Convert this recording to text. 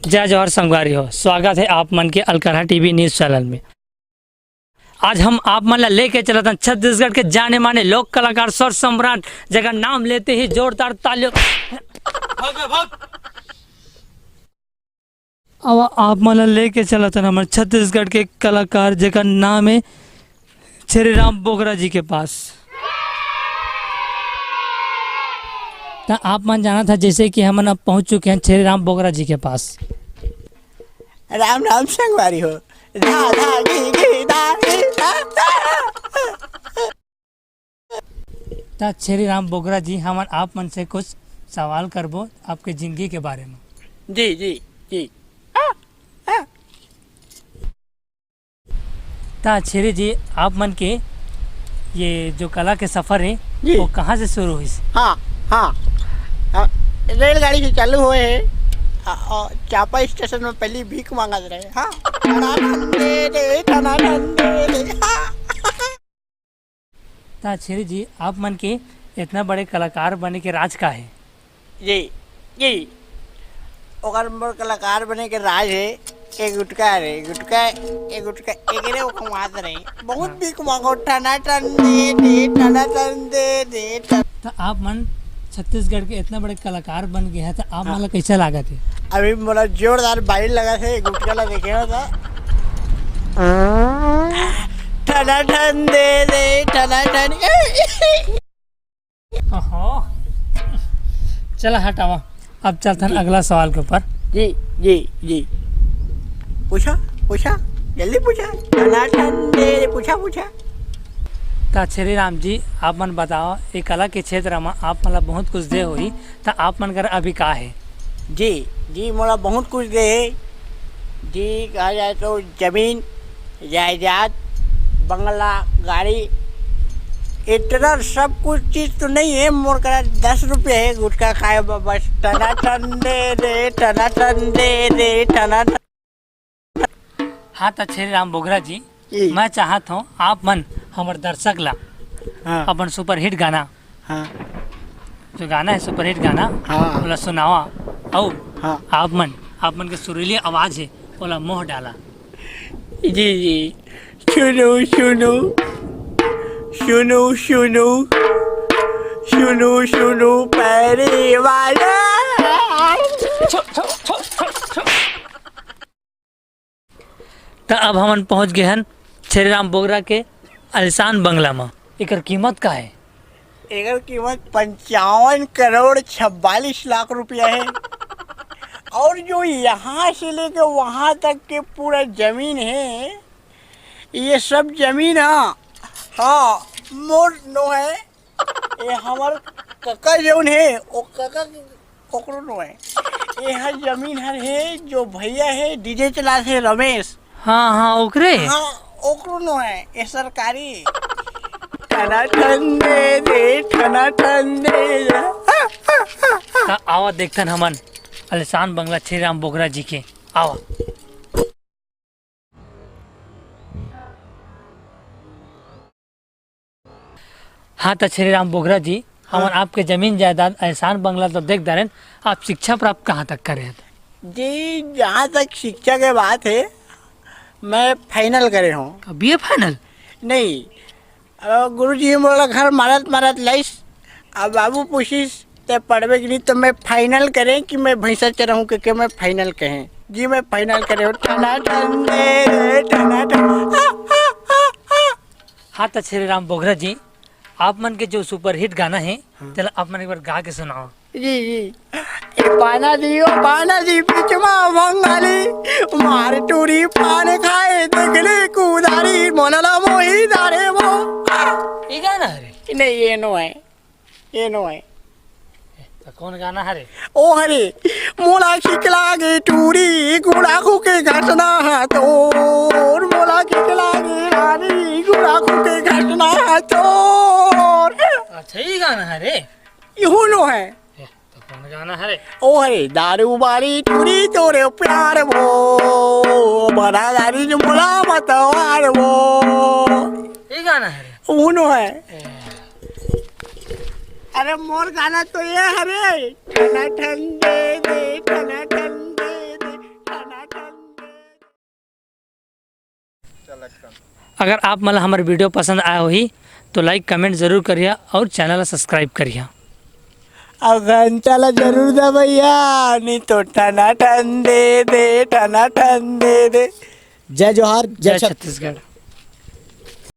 जय जवाहर संगवारी हो। स्वागत है आप मन के अलकरहा टीवी न्यूज चैनल में। आज हम आप मन ला लेके चलते हैं छत्तीसगढ़ के जाने माने लोक कलाकार स्वर सम्राट जगह नाम लेते ही जोरदार तालियों। अब आप मन ला लेके चलते हैं हमारे छत्तीसगढ़ के कलाकार जगह नाम है श्री राम बोगरा जी के पास। तो आप मन जाना था जैसे कि हम अब पहुंच चुके हैं श्री राम बोगरा जी के पास। राम राम संगवारी हो। धा धा गी गी धा तो श्री राम बोगरा जी हम आप मन से कुछ सवाल करबो आपके जिंदगी के बारे में। जी जी जी। तो श्री जी आप मन के ये जो कला के सफर है जी। वो कहाँ से शुरू हुई? हाँ हाँ, रेलगाड़ी से चालू हुए है और चापा स्टेशन में पहली भीख मांगत रहे। हाँ तो श्री जी आप मन के इतना बड़े कलाकार बने के राज का है? जी जी, ओकर मोर कलाकार बने के राज है एक गुटका रे गुटका एक गुटका एक रे वो कमात रहे बहुत भीख मांगो टना टन दे तो आप मन छत्तीसगढ़ के इतना बड़े कलाकार बन गए हैं तो आप मन ला कैसा लागत है? अभी मोला जोरदार बाइल लगा थे गुटका ला देखे हो था टना टन दे टना टन। चला हटावा, अब चलते हैं अगला सवाल के ऊपर। जी जी जी, पूछा पूछा जल्दी पूछा टना टन दे पूछा पूछा। तो श्री राम जी आप मन बताओ ये कला के क्षेत्र में आप मतलब बहुत कुछ दे हुई तो आप मन कर अभी का है? जी जी, मोला बहुत कुछ दे है जी। कहा जाए तो जमीन जायदाद बंगला गाड़ी इतना सब कुछ चीज़ तो नहीं है। मोर करा 10 रुपये है गुटखा खाए बस टना टन दे टना टन दे टना टन। हाँ तो श्री राम बोगरा जी मैं चाहत हूँ आप मन हमारे दर्शक ला हाँ अपन सुपर हिट गाना हाँ जो गाना है सुपर हिट गाना हाँ बोला सुनावा और हाँ आप मन के सुरीली आवाज है बोला मोह डाला। जी जी, सुनो सुनो सुनो सुनो सुनो सुनो पैरे वाला। तो अब हम पहुँच गए हैं श्री राम बोगरा के आलिशान बंगला में। एकर कीमत का है? एकर कीमत 55 करोड़ 44 लाख रुपया है। और जो यहाँ से लेके वहाँ तक के पूरा जमीन है ये सब जमीन हाँ मोर नो है। ये हमार कका जौन है वो कका ओकरो नो है। ये हर जमीन हर है जो भैया है डीजे चला थे रमेश। हाँ हाँ ओकरे हाँ ओकरो नो है ये सरकारी। ठना ठन दे ठना ठन दे। तो आवा देखते हमन आलिशान बंगला श्री राम बोगरा जी के आवा। हाँ तो श्री राम बोगरा जी हम आपके जमीन जायदाद आलिशान बंगला तो देख दे रहे, आप शिक्षा प्राप्त कहाँ तक करे हैं? जी जहाँ तक शिक्षा की बात है मैं फाइनल करे हूँ। BA final? नहीं, गुरुजी बोला घर मारत मारत लाइस अब बाबू पूछिस ते पढ़वे की नहीं तो मैं फाइनल करें कि मैं भैंसा चराऊँ कि मैं फाइनल कहें। जी मैं फाइनल करे हूँ टना टन दे टना टन। हाँ तो श्री राम बोगरा जी आप मन के जो सुपर हिट गाना है चलो आप मन एक बार गा के सुनाओ। जी जी, पाना दी पिचमा बंगाली मार टूरी पान खाए देखले कुदारी मोनला मोही दारे वो। ये गाना है? नहीं ये नो है, ये नो है। तो कौन गाना है? ओ हरे मोला खिकला गे टूरी गुड़ाखू के घटना तोर मोला खिकला गे रानी गुड़ाखू के घटना तोर। अच्छा ये गाना है रे? यहू नो है। तो कौन गाना है रे? ओ हरे दारू बारी टूरी तोरे प्यार वो बड़ा दारी जो मोला मतवार वो। ये गाना है रे? वो नो है। अरे मोर गाना तो ये हरे ठना ठन दे ठना ठन दे अगर आप मला हमारे वीडियो पसंद आया होही तो लाइक कमेंट ज़रूर करिए और चैनल ला सब्सक्राइब करिए। अब घंटाला जरूर दबैया, नहीं तो टनाटन दे दे, टनाटन दे दे। जय जोहार, जय छत्तीसगढ़।